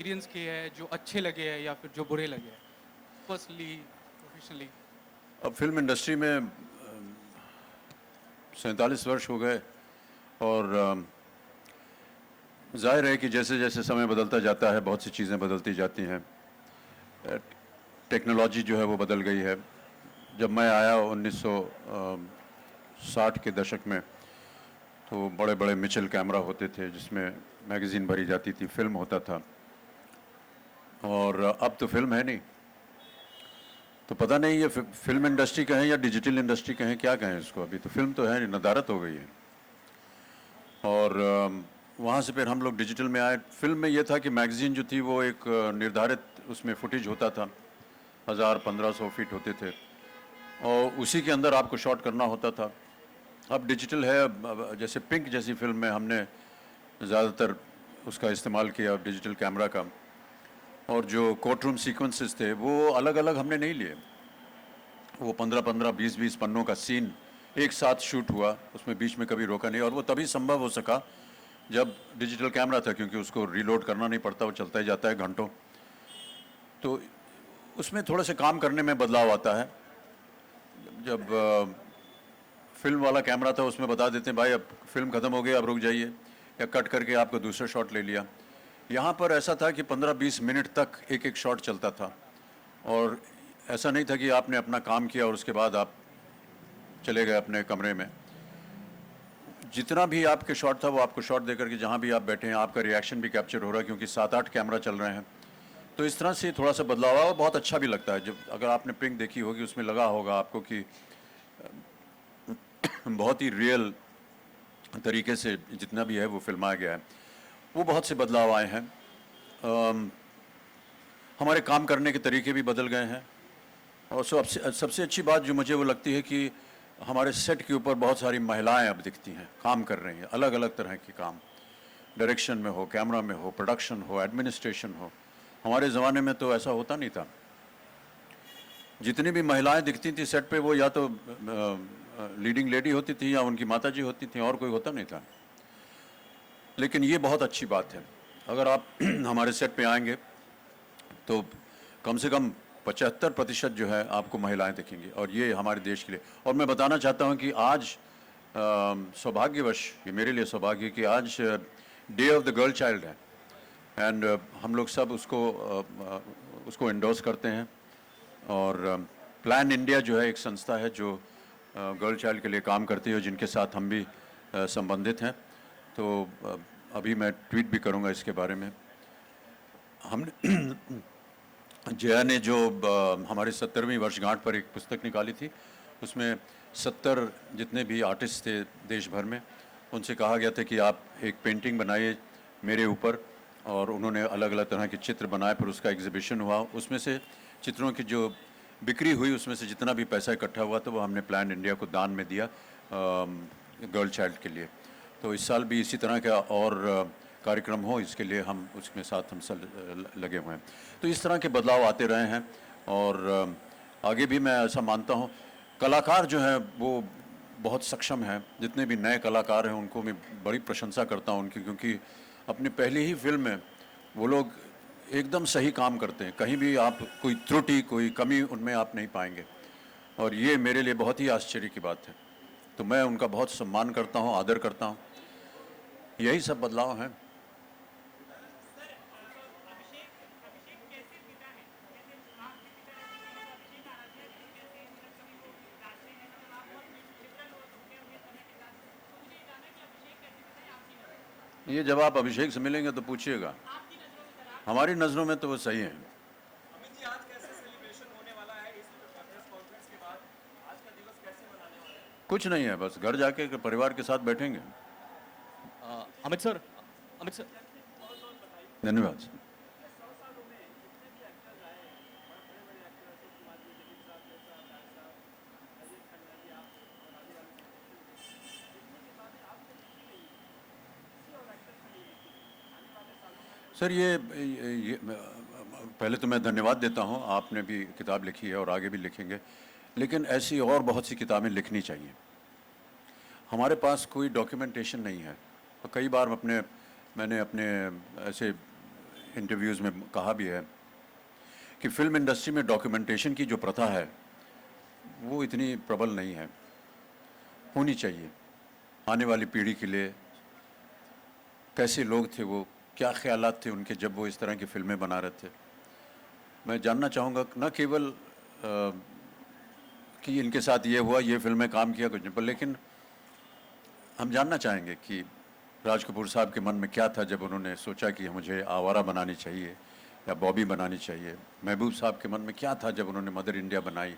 Experience किए हैं जो अच्छे लगे हैं या फिर जो बुरे लगे हैं, पर्सनली, प्रोफेशनली? अब फिल्म इंडस्ट्री में 47 वर्ष हो गए और जाहिर है कि जैसे जैसे समय बदलता जाता है बहुत सी चीज़ें बदलती जाती हैं। टेक्नोलॉजी जो है वो बदल गई है। जब मैं आया 1960 के दशक में तो बड़े बड़े मिचेल कैमरा होते थे जिसमें मैगज़ीन भरी जाती थी, फिल्म होता था। और अब तो फिल्म है नहीं, तो पता नहीं ये फिल्म इंडस्ट्री कहें या डिजिटल इंडस्ट्री कहें, क्या कहें इसको। अभी तो फिल्म तो है नहीं, नदारत हो गई है। और वहाँ से फिर हम लोग डिजिटल में आए। फिल्म में ये था कि मैगज़ीन जो थी वो एक निर्धारित उसमें फुटेज होता था, 1000-1500 फीट होते थे और उसी के अंदर आपको शॉट करना होता था। अब डिजिटल है। अब जैसे पिंक जैसी फिल्म में हमने ज़्यादातर उसका इस्तेमाल किया डिजिटल कैमरा का, और जो कोर्ट रूम सीक्वेंसेस थे वो अलग अलग हमने नहीं लिए। वो 15-15, 20-20 पन्नों का सीन एक साथ शूट हुआ, उसमें बीच में कभी रोका नहीं। और वो तभी संभव हो सका जब डिजिटल कैमरा था, क्योंकि उसको रीलोड करना नहीं पड़ता, वो चलता ही जाता है घंटों। तो उसमें थोड़ा सा काम करने में बदलाव आता है। जब फिल्म वाला कैमरा था उसमें बता देते हैं भाई अब फिल्म ख़त्म हो गई, अब रुक जाइए, या कट करके आपको दूसरा शॉट ले लिया। यहाँ पर ऐसा था कि 15-20 मिनट तक एक एक शॉट चलता था, और ऐसा नहीं था कि आपने अपना काम किया और उसके बाद आप चले गए अपने कमरे में। जितना भी आपके शॉट था वो आपको शॉट देकर के जहाँ भी आप बैठे हैं आपका रिएक्शन भी कैप्चर हो रहा है, क्योंकि 7-8 कैमरा चल रहे हैं। तो इस तरह से थोड़ा सा बदलाव आया और बहुत अच्छा भी लगता है। जब अगर आपने पिंक देखी होगी उसमें लगा होगा आपको कि बहुत ही रियल तरीके से जितना भी है वो फिल्माया गया है। वो बहुत से बदलाव आए हैं। हमारे काम करने के तरीके भी बदल गए हैं। और सबसे सबसे अच्छी बात जो मुझे वो लगती है कि हमारे सेट के ऊपर बहुत सारी महिलाएं अब दिखती हैं, काम कर रही हैं, अलग अलग तरह के काम, डायरेक्शन में हो, कैमरा में हो, प्रोडक्शन हो, एडमिनिस्ट्रेशन हो। हमारे ज़माने में तो ऐसा होता नहीं था। जितनी भी महिलाएं दिखती थी सेट पे वो या तो लीडिंग लेडी होती थी या उनकी माता जी होती थी, और कोई होता नहीं था। लेकिन ये बहुत अच्छी बात है। अगर आप हमारे सेट पे आएंगे तो कम से कम 75% जो है आपको महिलाएं दिखेंगी, और ये हमारे देश के लिए। और मैं बताना चाहता हूँ कि आज सौभाग्यवश, ये मेरे लिए सौभाग्य कि आज day of the girl child है। एंड हम लोग सब उसको एंडोर्स करते हैं। और प्लान इंडिया जो है एक संस्था है जो गर्ल चाइल्ड के लिए काम करती है, जिनके साथ हम भी संबंधित हैं। तो अभी मैं ट्वीट भी करूंगा इसके बारे में। हमने जया ने जो हमारी 70वीं वर्षगांठ पर एक पुस्तक निकाली थी, उसमें 70 जितने भी आर्टिस्ट थे देश भर में, उनसे कहा गया था कि आप एक पेंटिंग बनाइए मेरे ऊपर, और उन्होंने अलग अलग तरह के चित्र बनाए। फिर उसका एग्जीबिशन हुआ, उसमें से चित्रों की जो बिक्री हुई उसमें से जितना भी पैसा इकट्ठा हुआ तो वो हमने प्लान इंडिया को दान में दिया गर्ल चाइल्ड के लिए। तो इस साल भी इसी तरह का और कार्यक्रम हो, इसके लिए हम उसके साथ हम सब लगे हुए हैं। तो इस तरह के बदलाव आते रहे हैं, और आगे भी मैं ऐसा मानता हूँ। कलाकार जो हैं वो बहुत सक्षम हैं। जितने भी नए कलाकार हैं उनको मैं बड़ी प्रशंसा करता हूँ उनकी, क्योंकि अपनी पहली ही फिल्म में वो लोग एकदम सही काम करते हैं। कहीं भी आप कोई त्रुटि, कोई कमी उनमें आप नहीं पाएंगे, और ये मेरे लिए बहुत ही आश्चर्य की बात है। तो मैं उनका बहुत सम्मान करता हूँ, आदर करता हूँ। यही सब बदलाव हैं। ये जब आप अभिषेक से मिलेंगे तो पूछिएगा। हमारी नज़रों में तो वो सही है। अमित जी, आज कैसे सेलिब्रेशन होने वाला है इस प्रेस कॉन्फ्रेंस के बाद? आज का दिवस कैसे मनाने वाले हैं? कुछ नहीं है, बस घर जाके परिवार के साथ बैठेंगे। अमित सर, अमित सर, धन्यवाद सर। सर ये पहले तो मैं धन्यवाद देता हूँ, आपने भी किताब लिखी है और आगे भी लिखेंगे, लेकिन ऐसी और बहुत सी किताबें लिखनी चाहिए। हमारे पास कोई डॉक्यूमेंटेशन नहीं है। तो कई बार मैंने अपने ऐसे इंटरव्यूज़ में कहा भी है कि फिल्म इंडस्ट्री में डॉक्यूमेंटेशन की जो प्रथा है वो इतनी प्रबल नहीं है, होनी चाहिए। आने वाली पीढ़ी के लिए कैसे लोग थे वो, क्या ख्यालात थे उनके जब वो इस तरह की फिल्में बना रहे थे। मैं जानना चाहूँगा न केवल कि इनके साथ ये हुआ, ये फिल्में काम किया कुछ नहीं, पर लेकिन हम जानना चाहेंगे कि राज कपूर साहब के मन में क्या था जब उन्होंने सोचा कि मुझे आवारा बनानी चाहिए या बॉबी बनानी चाहिए। महबूब साहब के मन में क्या था जब उन्होंने मदर इंडिया बनाई,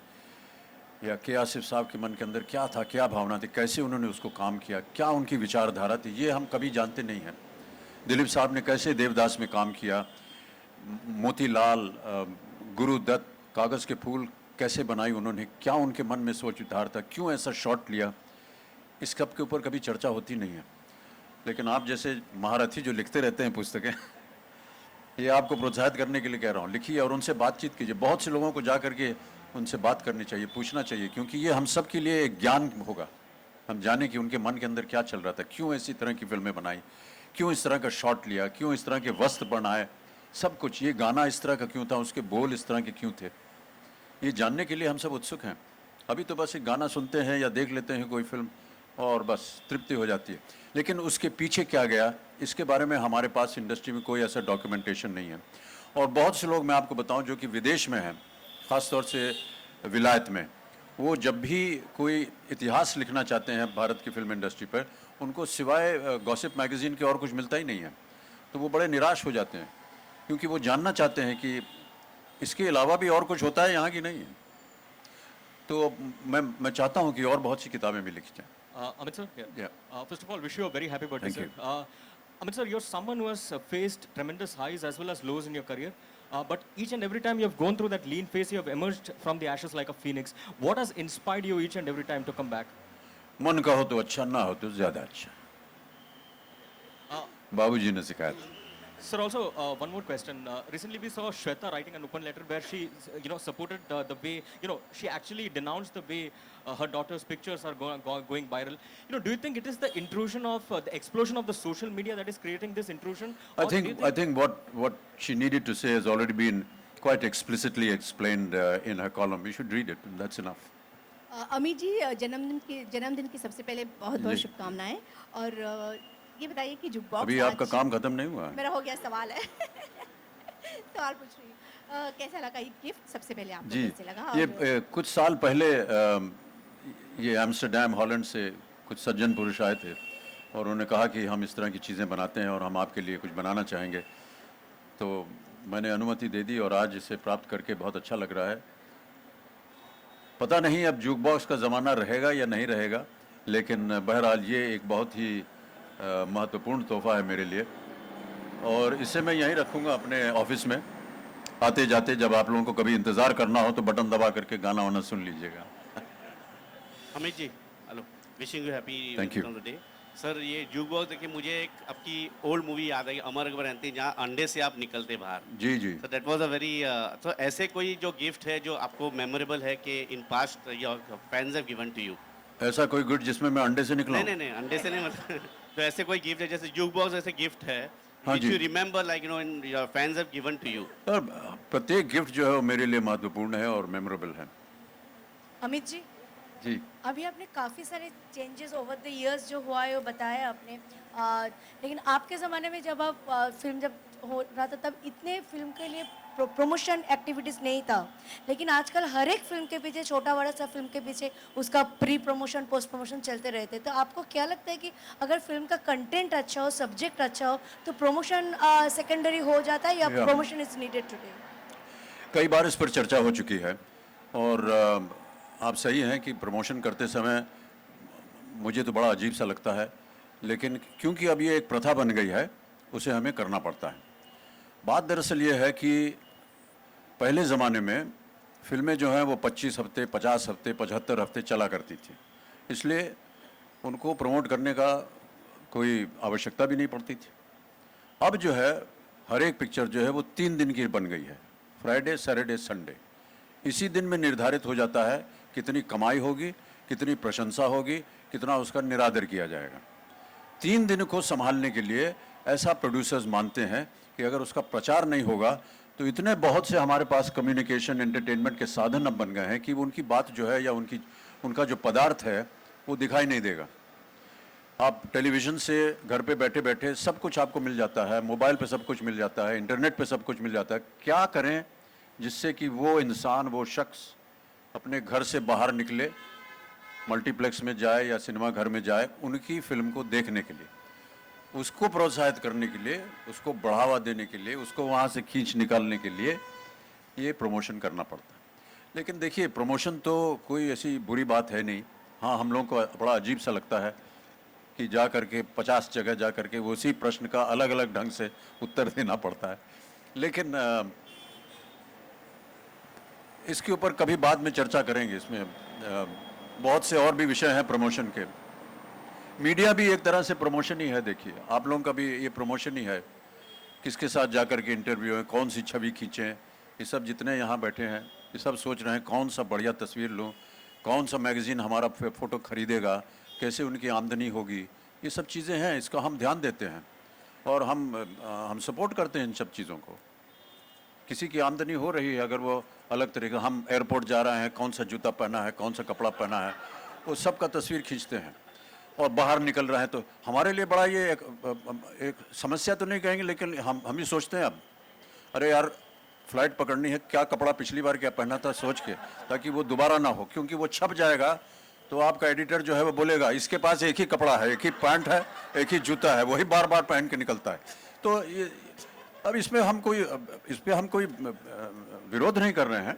या के आसिफ साहब के मन के अंदर क्या था, क्या भावना थी, कैसे उन्होंने उसको काम किया, क्या उनकी विचारधारा थी, ये हम कभी जानते नहीं हैं। दिलीप साहब ने कैसे देवदास में काम किया, मोतीलाल, गुरुदत्त, कागज़ के फूल कैसे बनाई उन्होंने, क्या उनके मन में सोच विचार था, क्यों ऐसा शॉट लिया, इस सब के ऊपर कभी चर्चा होती नहीं है। लेकिन आप जैसे महारथी जो लिखते रहते हैं पुस्तकें, ये आपको प्रोत्साहित करने के लिए कह रहा हूँ, लिखिए और उनसे बातचीत कीजिए। बहुत से लोगों को जा करके उनसे बात करनी चाहिए, पूछना चाहिए, क्योंकि ये हम सब के लिए एक ज्ञान होगा। हम जाने कि उनके मन के अंदर क्या चल रहा था, क्यों ऐसी तरह की फिल्में बनाई, क्यों इस तरह का शॉट लिया, क्यों इस तरह के वस्त्र बनाए, सब कुछ। ये गाना इस तरह का क्यों था, उसके बोल इस तरह के क्यों थे, ये जानने के लिए हम सब उत्सुक हैं। अभी तो बस एक गाना सुनते हैं या देख लेते हैं कोई फिल्म और बस तृप्ति हो जाती है, लेकिन उसके पीछे क्या गया इसके बारे में हमारे पास इंडस्ट्री में कोई ऐसा डॉक्यूमेंटेशन नहीं है। और बहुत से लोग मैं आपको बताऊं जो कि विदेश में हैं, ख़ास तौर से विलायत में, वो जब भी कोई इतिहास लिखना चाहते हैं भारत की फिल्म इंडस्ट्री पर, उनको सिवाय गॉसिप मैगज़ीन के और कुछ मिलता ही नहीं है। तो वो बड़े निराश हो जाते हैं, क्योंकि वो जानना चाहते हैं कि इसके अलावा भी और कुछ होता है यहाँ की नहीं है। तो मैं चाहता हूँ कि और बहुत सी किताबें भी लिखी जाएँ। Amit sir, Yeah. First of all, wish you a very happy birthday, Thank sir. Amit sir, you're someone who has faced tremendous highs as well as lows in your career. But each and every time you have gone through that lean phase, you have emerged from the ashes like a phoenix. What has inspired you each and every time to come back? मन का हो तो अच्छा, ना हो तो ज़्यादा अच्छा। बाबूजी ने सिखाया था। Sir, also one more question. Recently, we saw Shweta writing an open letter where she, supported the way, she actually denounced the way her daughter's pictures are going viral. Do you think it is the intrusion of the explosion of the social media that is creating this intrusion? I Or do you think I think what she needed to say has already been quite explicitly explained in her column. You should read it. And that's enough. Amit ji, जन्मदिन की सबसे पहले बहुत बहुत जी। शुभकामनाएं। और ये बताइए कि जुक बॉक्स अभी आपका काम खत्म नहीं हुआ है। मेरा हो गया, सवाल है सवाल पूछ रही हूँ। कैसा लगा ये गिफ्ट, सबसे पहले आपको जी, कैसे लगा? ये और कुछ साल पहले ये एम्स्टर्डम हॉलैंड से कुछ सज्जन पुरुष आए थे और उन्होंने कहा कि हम इस तरह की चीज़ें बनाते हैं और हम आपके लिए कुछ बनाना चाहेंगे। तो मैंने अनुमति दे दी और आज इसे प्राप्त करके बहुत अच्छा लग रहा है। पता नहीं अब जूक बॉक्स का ज़माना रहेगा या नहीं रहेगा, लेकिन बहरहाल ये एक बहुत ही महत्वपूर्ण तोहफा है मेरे लिए और इसे मैं यहीं रखूँगा अपने ऑफिस में। आते जाते जब आप लोगों को कभी इंतज़ार करना हो तो बटन दबा करके गाना वाना सुन लीजिएगा। Amit ji, hello, wishing you happy Thank you. Day. Sir, ये जूक बॉक्स देखिए मुझे एक आपकी ओल्ड मूवी याद आई, अमर अकबर एंथनी, जहाँ अंडे से आप निकलते बाहर। जी जी। So that was a very, तो ऐसे कोई जो गिफ्ट है जो आपको मेमोरेबल है कि in past your fans have given to you? ऐसा कोई गिफ्ट जिसमें मैं अंडे से निकला नहीं नहीं नहीं, अंडे से नहीं मतलब तो ऐसे कोई गिफ्ट है जैसे जूक बॉक्स ऐसे गिफ्ट है हाँ which ji. you remember like in your fans have given to you? और प्रत्येक गिफ्ट जो है वो मेरे लिए महत्वपूर्ण है और मेमोरेबल है। अमित जी, जी। अभी आपने काफ़ी सारे चेंजेस ओवर द इयर्स जो हुआ है वो बताया आपने, लेकिन आपके ज़माने में जब आप फिल्म जब हो रहा था तब इतने फिल्म के लिए प्रमोशन एक्टिविटीज़ नहीं था, लेकिन आजकल हर एक फिल्म के पीछे, छोटा बड़ा सा फिल्म के पीछे उसका प्री प्रमोशन पोस्ट प्रमोशन चलते रहते। तो आपको क्या लगता है कि अगर फिल्म का कंटेंट अच्छा हो, सब्जेक्ट अच्छा हो, तो प्रमोशन सेकेंडरी हो जाता है या Yeah. Promotion is needed today? कई बार इस पर चर्चा हो चुकी है और आप सही हैं कि प्रमोशन करते समय मुझे तो बड़ा अजीब सा लगता है, लेकिन क्योंकि अब ये एक प्रथा बन गई है उसे हमें करना पड़ता है। बात दरअसल ये है कि पहले ज़माने में फिल्में जो हैं वो 25 हफ्ते, 50 हफ्ते, 75 हफ्ते चला करती थी, इसलिए उनको प्रमोट करने का कोई आवश्यकता भी नहीं पड़ती थी। अब जो है हर एक पिक्चर जो है वो 3 दिन की बन गई है, फ्राइडे, सैटरडे, संडे। इसी दिन में निर्धारित हो जाता है कितनी कमाई होगी, कितनी प्रशंसा होगी, कितना उसका निरादर किया जाएगा। 3 दिन को संभालने के लिए ऐसा प्रोड्यूसर्स मानते हैं कि अगर उसका प्रचार नहीं होगा तो इतने बहुत से हमारे पास कम्युनिकेशन एंटरटेनमेंट के साधन अब बन गए हैं कि उनकी बात जो है या उनका जो पदार्थ है वो दिखाई नहीं देगा। आप टेलीविज़न से घर पे बैठे बैठे सब कुछ आपको मिल जाता है, मोबाइल पे सब कुछ मिल जाता है, इंटरनेट पे सब कुछ मिल जाता है। क्या करें जिससे कि वो इंसान, वो शख्स अपने घर से बाहर निकले, मल्टीप्लेक्स में जाए या सिनेमा घर में जाए उनकी फिल्म को देखने के लिए, उसको प्रोत्साहित करने के लिए, उसको बढ़ावा देने के लिए, उसको वहाँ से खींच निकालने के लिए ये प्रमोशन करना पड़ता है। लेकिन देखिए, प्रमोशन तो कोई ऐसी बुरी बात है नहीं। हाँ, हम लोगों को बड़ा अजीब सा लगता है कि जा करके 50 जगह जा करके उसी प्रश्न का अलग अलग ढंग से उत्तर देना पड़ता है। लेकिन इसके ऊपर कभी बाद में चर्चा करेंगे। इसमें बहुत से और भी विषय हैं प्रमोशन के। मीडिया भी एक तरह से प्रमोशन ही है। देखिए, आप लोगों का भी ये प्रमोशन ही है। किसके साथ जाकर के इंटरव्यू है, कौन सी छवि खींचें, ये सब जितने यहाँ बैठे हैं ये सब सोच रहे हैं कौन सा बढ़िया तस्वीर लूँ, कौन सा मैगज़ीन हमारा फ़ोटो खरीदेगा, कैसे उनकी आमदनी होगी। ये सब चीज़ें हैं, इसका हम ध्यान देते हैं और हम सपोर्ट करते हैं इन सब चीज़ों को। किसी की आमदनी हो रही है, अगर वो अलग तरीके, हम एयरपोर्ट जा रहे हैं, कौन सा जूता पहना है, कौन सा कपड़ा पहना है, वो सब का तस्वीर खींचते हैं। और बाहर निकल रहे हैं तो हमारे लिए बड़ा ये एक समस्या तो नहीं कहेंगे, लेकिन हम ही सोचते हैं अब, अरे यार फ़्लाइट पकड़नी है, क्या कपड़ा पिछली बार क्या पहना था सोच के, ताकि वो दोबारा ना हो, क्योंकि वो छप जाएगा तो आपका एडिटर जो है वो बोलेगा इसके पास एक ही कपड़ा है, एक ही पैंट है, एक ही जूता है, वही बार बार पहन के निकलता है। तो ये अब इस पर हम कोई विरोध नहीं कर रहे हैं,